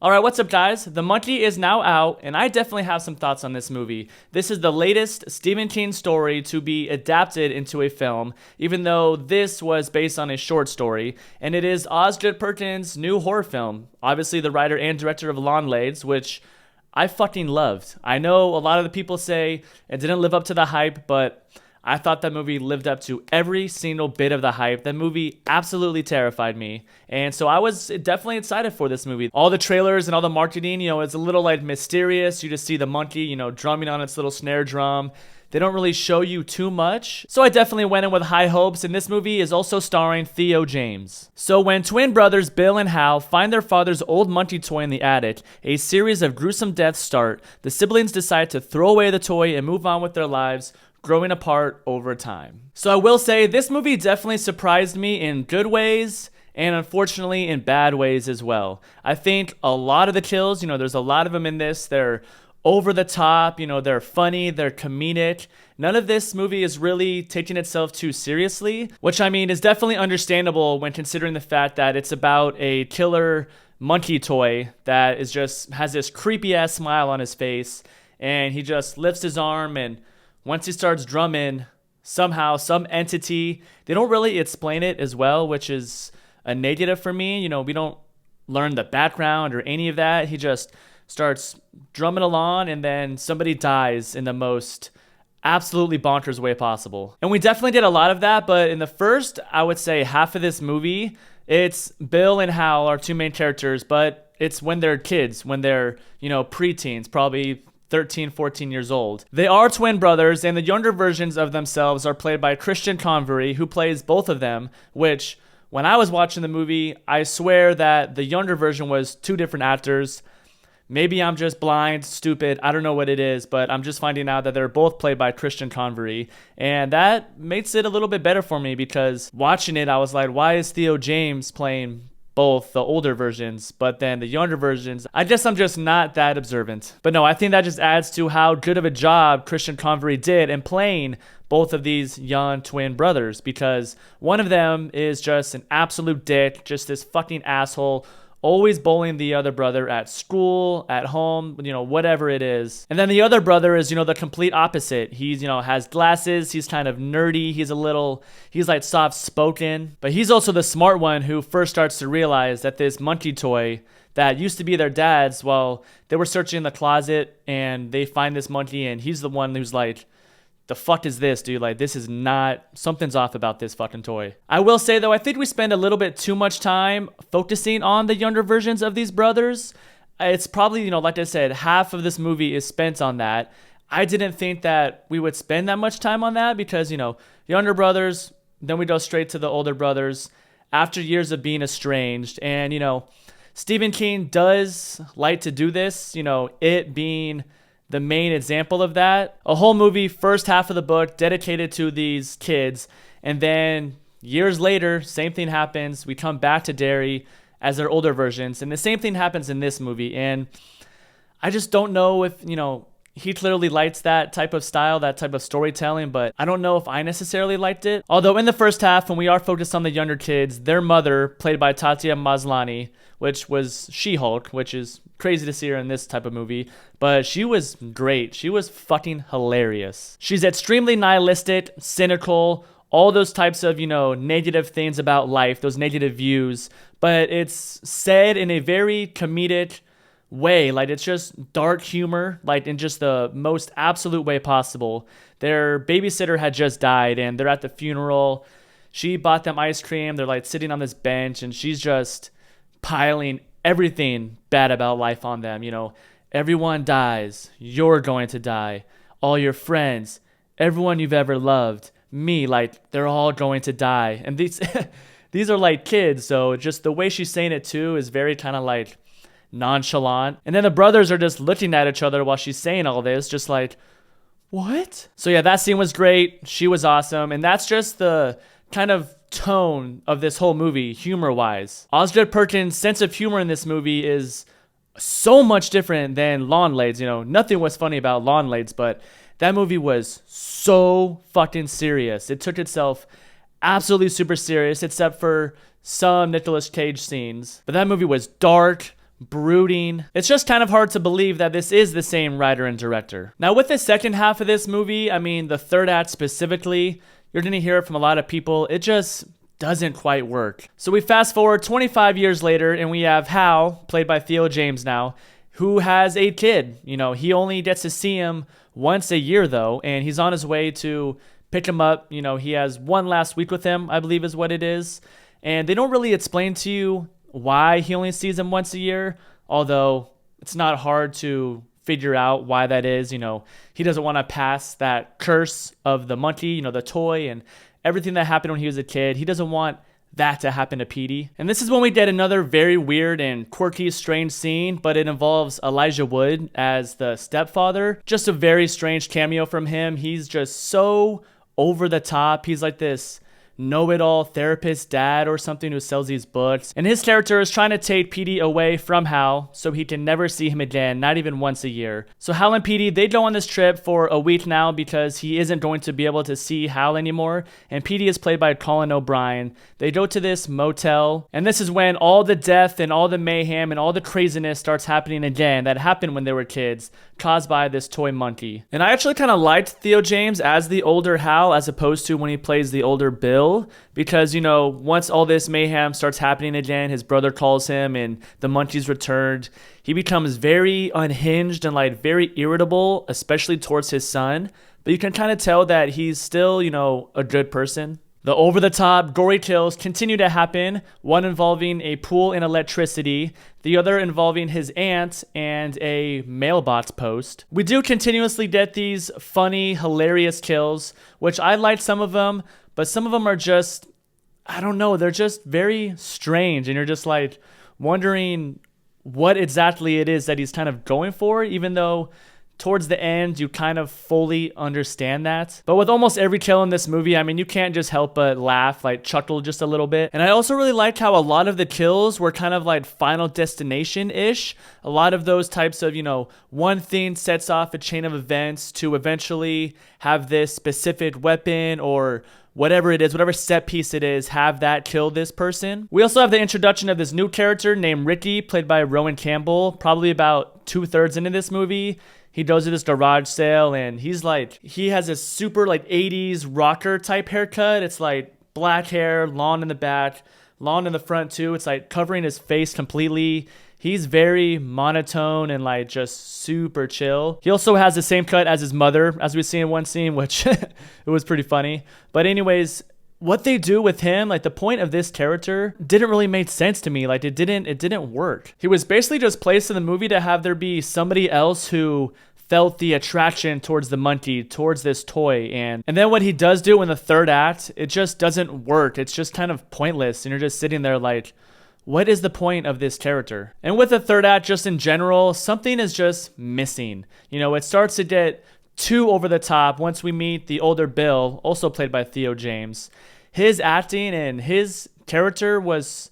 All right, what's up, guys? The Monkey is now out, and I definitely have some thoughts on this movie. This is the latest Stephen King story to be adapted into a film, even though this was based on a short story, and it is Osgood Perkins' new horror film. Obviously, the writer and director of Longlegs, which I fucking loved. I know a lot of the people say it didn't live up to the hype, but I thought that movie lived up to every single bit of the hype. That movie absolutely terrified me. And so I was definitely excited for this movie. All the trailers and all the marketing, it's a little like mysterious. You just see the monkey, drumming on its little snare drum. They don't really show you too much. So I definitely went in with high hopes, and this movie is also starring Theo James. So when twin brothers Bill and Hal find their father's old monkey toy in the attic, a series of gruesome deaths start. The siblings decide to throw away the toy and move on with their lives, growing apart over time. So I will say this movie definitely surprised me in good ways and unfortunately in bad ways as well. I think a lot of the kills, there's a lot of them in this. They're over the top, they're funny, they're comedic. None of this movie is really taking itself too seriously, which I mean is definitely understandable when considering the fact that it's about a killer monkey toy that is just has this creepy ass smile on his face, and he just lifts his arm, and once he starts drumming, somehow, some entity, they don't really explain it as well, which is a negative for me. We don't learn the background or any of that. He just starts drumming along, and then somebody dies in the most absolutely bonkers way possible. And we definitely did a lot of that, but in the first, I would say half of this movie, it's Bill and Hal, our two main characters, but it's when they're kids, when they're, preteens, probably 13, 14 years old. They are twin brothers, and the younger versions of themselves are played by Christian Convery, who plays both of them, which, when I was watching the movie, I swear that the younger version was two different actors. Maybe I'm just blind, stupid, I don't know what it is, but I'm just finding out that they're both played by Christian Convery, and that makes it a little bit better for me, because watching it, I was like, why is Theo James playing both the older versions, but then the younger versions, I guess I'm just not that observant. But no, I think that just adds to how good of a job Christian Convery did in playing both of these young twin brothers, because one of them is just an absolute dick, just this fucking asshole, always bullying the other brother at school, at home, whatever it is. And then the other brother is, the complete opposite. He's, has glasses. He's kind of nerdy. He's like soft spoken, but he's also the smart one who first starts to realize that this monkey toy that used to be their dad's, well, they were searching in the closet and they find this monkey, and he's the one who's like, the fuck is this, dude? Like, this is not, something's off about this fucking toy. I will say, though, I think we spend a little bit too much time focusing on the younger versions of these brothers. It's probably, like I said, half of this movie is spent on that. I didn't think that we would spend that much time on that because, younger brothers, then we go straight to the older brothers after years of being estranged. And, Stephen King does like to do this, it being the main example of that. A whole movie, first half of the book, dedicated to these kids. And then years later, same thing happens. We come back to Derry as their older versions. And the same thing happens in this movie. And I just don't know if, he clearly likes that type of style, that type of storytelling, but I don't know if I necessarily liked it. Although in the first half, when we are focused on the younger kids, their mother, played by Tatiana Maslany, which was She-Hulk, which is crazy to see her in this type of movie, but she was great. She was fucking hilarious. She's extremely nihilistic, cynical, all those types of, negative things about life, those negative views, but it's said in a very comedic way. Like, it's just dark humor, like in just the most absolute way possible. Their babysitter had just died, and they're at the funeral. She bought them ice cream. They're like sitting on this bench, and she's just piling everything bad about life on them. Everyone dies. You're going to die. All your friends, everyone you've ever loved, me, like, they're all going to die. And these these are like kids, so just the way she's saying it too is very kind of like nonchalant. And then the brothers are just looking at each other while she's saying all this, just like, what? So yeah, that scene was great. She was awesome. And that's just the kind of tone of this whole movie, humor-wise. Osgood Perkins' sense of humor in this movie is so much different than Longlegs. Nothing was funny about Longlegs, but that movie was so fucking serious. It took itself absolutely super serious, except for some Nicolas Cage scenes. But that movie was dark, brooding. It's just kind of hard to believe that this is the same writer and director. Now, with the second half of this movie, I mean, the third act specifically, you're going to hear it from a lot of people. It just doesn't quite work. So we fast forward 25 years later, and we have Hal, played by Theo James now, who has a kid. You know, he only gets to see him once a year, though, and he's on his way to pick him up. You know, he has one last week with him, I believe is what it is. And they don't really explain to you why he only sees him once a year, although it's not hard to figure out why that is. You know, he doesn't want to pass that curse of the monkey, you know, the toy and everything that happened when he was a kid. He doesn't want that to happen to Petey. And this is when we get another very weird and quirky, strange scene, but it involves Elijah Wood as the stepfather. Just a very strange cameo from him. He's just so over the top. He's like this know-it-all therapist dad or something who sells these books. And his character is trying to take Petey away from Hal so he can never see him again, not even once a year. So Hal and Petey, they go on this trip for a week now because he isn't going to be able to see Hal anymore. And Petey is played by Colin O'Brien. They go to this motel, and this is when all the death and all the mayhem and all the craziness starts happening again that happened when they were kids, caused by this toy monkey. And I actually kind of liked Theo James as the older Hal as opposed to when he plays the older Bill, because, you know, once all this mayhem starts happening again, his brother calls him and the monkey's returned, he becomes very unhinged and like very irritable, especially towards his son. But you can kind of tell that he's still, you know, a good person. The over-the-top gory kills continue to happen, one involving a pool and electricity, the other involving his aunt and a mailbox post. We do continuously get these funny, hilarious kills, which I liked some of them, but some of them are just, I don't know, they're just very strange, and you're just like wondering what exactly it is that he's kind of going for, even though towards the end, you kind of fully understand that. But with almost every kill in this movie, I mean, you can't just help but laugh, like chuckle just a little bit. And I also really liked how a lot of the kills were kind of like Final Destination-ish. A lot of those types of, you know, one thing sets off a chain of events to eventually have this specific weapon or whatever it is, whatever set piece it is, have that kill this person. We also have the introduction of this new character named Ricky, played by Rowan Campbell, probably about 2/3 into this movie. He goes to this garage sale and he's like, he has a super like 80s rocker type haircut. It's like black hair, long in the back, long in the front too. It's like covering his face completely. He's very monotone and like just super chill. He also has the same cut as his mother, as we see in one scene, which it was pretty funny. But anyways, what they do with him, like the point of this character didn't really make sense to me. Like it didn't work. He was basically just placed in the movie to have there be somebody else who felt the attraction towards the monkey, towards this toy. And then what he does do in the third act, it just doesn't work. It's just kind of pointless. And you're just sitting there like, what is the point of this character? And with the third act, just in general, something is just missing. You know, it starts to get too over the top once we meet the older Bill, also played by Theo James. His acting and his character was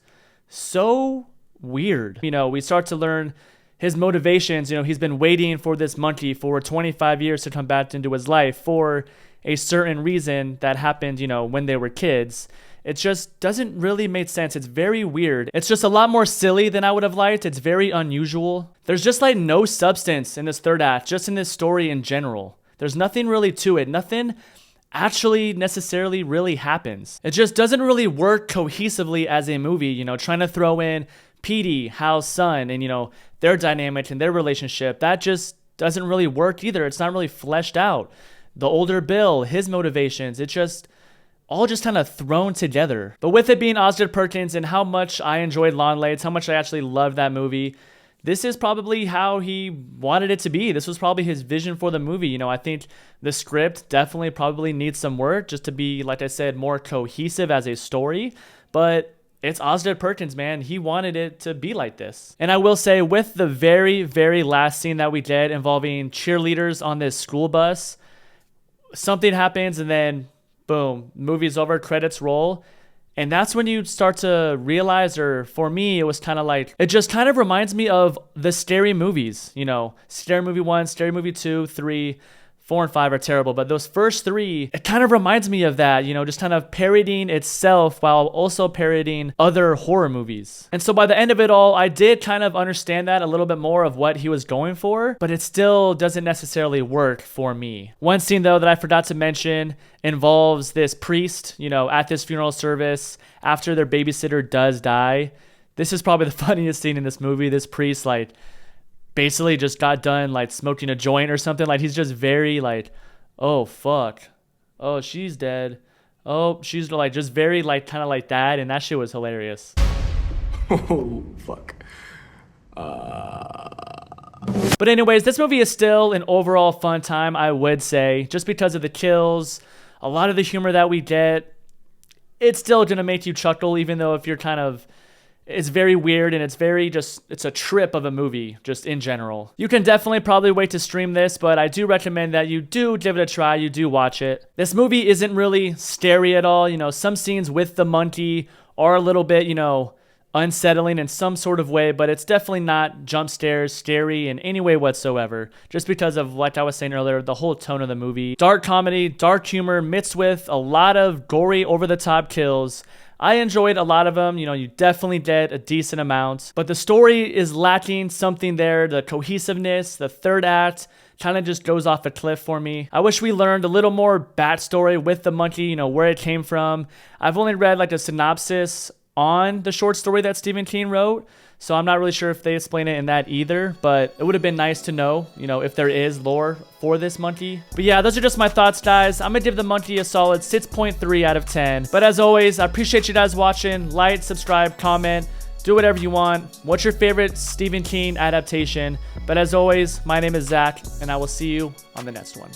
so weird. You know, we start to learn his motivations. You know, he's been waiting for this monkey for 25 years to come back into his life for a certain reason that happened, you know, when they were kids. It just doesn't really make sense. It's very weird. It's just a lot more silly than I would have liked. It's very unusual. There's just like no substance in this third act, just in this story in general. There's nothing really to it. Nothing actually necessarily really happens. It just doesn't really work cohesively as a movie, you know, trying to throw in Petey, Hal's son, and, you know, their dynamic and their relationship. That just doesn't really work either. It's not really fleshed out. The older Bill, his motivations, it's just all just kind of thrown together. But with it being Osgood Perkins and how much I enjoyed Lawn Lates, how much I actually loved that movie, this is probably how he wanted it to be. This was probably his vision for the movie. You know, I think the script definitely probably needs some work just to be, like I said, more cohesive as a story. But it's Osgood Perkins, man. He wanted it to be like this. And I will say, with the very, very last scene that we did involving cheerleaders on this school bus, something happens and then boom, movie's over, credits roll. And that's when you start to realize, or for me, it was kind of like, it just kind of reminds me of the Scary movies, you know, Scary Movie 1, Scary Movie 2, 3, 4 and 5 are terrible, but those first 3, it kind of reminds me of that, you know, just kind of parodying itself while also parodying other horror movies. And so by the end of it all, I did kind of understand that a little bit more of what he was going for, but it still doesn't necessarily work for me. One scene though that I forgot to mention involves this priest, you know, at this funeral service after their babysitter does die. This is probably the funniest scene in this movie. This priest, like, basically just got done like smoking a joint or something. Like, he's just very like, oh fuck, oh she's dead, oh she's like, just very like kind of like that, and that shit was hilarious. Oh fuck. But anyways, this movie is still an overall fun time, I would say, just because of the kills, a lot of the humor that we get. It's still gonna make you chuckle, even though if you're kind of, it's very weird and it's very just, it's a trip of a movie just in general. You can definitely probably wait to stream this, but I do recommend that you do give it a try, you do watch it. This movie isn't really scary at all. You know, some scenes with the monkey are a little bit, you know, unsettling in some sort of way, but it's definitely not jump scares, scary in any way whatsoever, just because of, like I was saying earlier, the whole tone of the movie. Dark comedy, dark humor mixed with a lot of gory, over-the-top kills. I enjoyed a lot of them. You know, you definitely get a decent amount, but the story is lacking something there. The cohesiveness, the third act kind of just goes off a cliff for me. I wish we learned a little more backstory with the monkey, you know, where it came from. I've only read like a synopsis on the short story that Stephen King wrote, so I'm not really sure if they explain it in that either, but it would have been nice to know, you know, if there is lore for this monkey. But yeah, those are just my thoughts, guys. I'm gonna give the monkey a solid 6.3 out of 10. But as always, I appreciate you guys watching. Like, subscribe, comment, do whatever you want. What's your favorite Stephen King adaptation? But as always, my name is Zach, and I will see you on the next one.